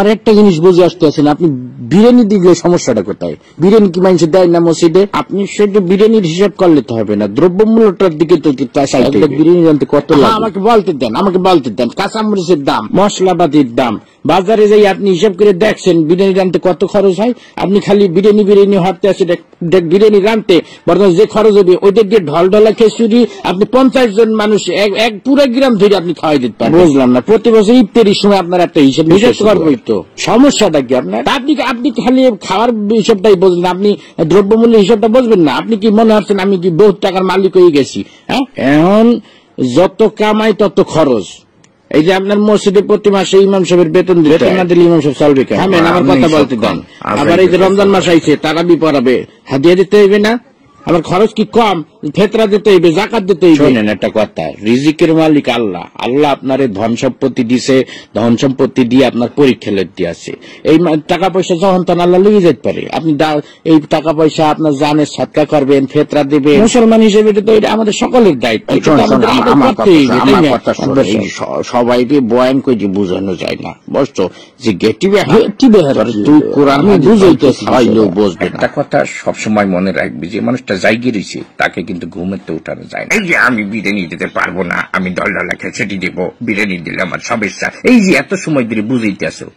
আর একটা জিনিস বুঝে আসতেছে না, আপনি বিরিয়ানি দিলে সমস্যাটা কোথায়? বিরিয়ানি কি মানুষ দেয় না মসজিদে? আপনি সেটা বিরিয়ানির হিসাব করলে তো হবে না, দ্রব্যমূল্যটার দিকে তো বিরিয়ানি জানতে কত লাগে আমাকে বলতে দেন। কাঁচামরিচের দাম, মশলাপাতির দাম, বাজারে যাই আপনি হিসাব করে দেখছেন বিরিয়ানি রানতে কত খরচ হয়। আপনি খালি বিরিয়ানি হাঁটতে আছে বিরিয়ানি রানতে বর্তমানে যে খরচ হবে ওইটা দিয়ে ঢলঢলা খিচুড়ি আপনি 50 জন মানুষ এক পুরো গ্রাম ধরে আপনি খাওয়াই দিতে পারেন। বুঝলাম না, প্রতি বছর ইফতারির সময় আপনার একটা হিসাব করবোই তো, সমস্যাটা কি আপনার? আপনি খালি খাওয়ার হিসাবটাই বুঝলেন, আপনি দ্রব্যমূল্য হিসাবটা বুঝবেন না। আপনি কি মনে হচ্ছেন আমি কি বহুত টাকার মালিক হয়ে গেছি? হ্যাঁ, এখন যত কামাই তত খরচ। এই যে আপনার মসজিদে প্রতি মাসে ইমাম সাহেবের বেতন না দিলে ইমাম সাহেব চলবে কেন? আমার কথা বলতে দেন। আবার এই যে রমজান মাস আইছে, তারাবি পড়াবে, হাদিয়া দিতে হইবে না? আমার খরচ কি কম? ফেতরা দিতে হইবে, জাকাত দিতে হইবে। শোনেন একটা কথা, রিজিকের মালিক আল্লাহ। আল্লাহ আপনার ধন সম্পত্তি দিছে, ধন সম্পত্তি দিয়ে আপনার পরীক্ষা লেতে আছে। এই টাকা পয়সা যখন তখন আল্লাহ লিয়ে যেতে পারে। আপনি এই টাকা পয়সা আপনার জানের সৎকা করবেন, ফেতরা দিবেন। মুসলমান হিসেবে তো এটা আমাদের সকলের দায়িত্ব। সবাইকে বয়ান করে যে বোঝানো যায় না, বুঝছো? যে তুই কোরআন বুঝাইতেছিস, বুঝবে না। একটা কথা সবসময় মনে রাখবি, যে মানুষটা জায়গা রয়েছে তাকে কিন্তু ঘুমেতে উঠানো যায় না। এই যে আমি বিরিয়ানি দিতে পারবো না, আমি ডলডলা খিচুড়ি দেবো, বিরিয়ানি দিলে আমার সমস্যা, এই যে এত সময় ধরে বুঝাইতে আসো।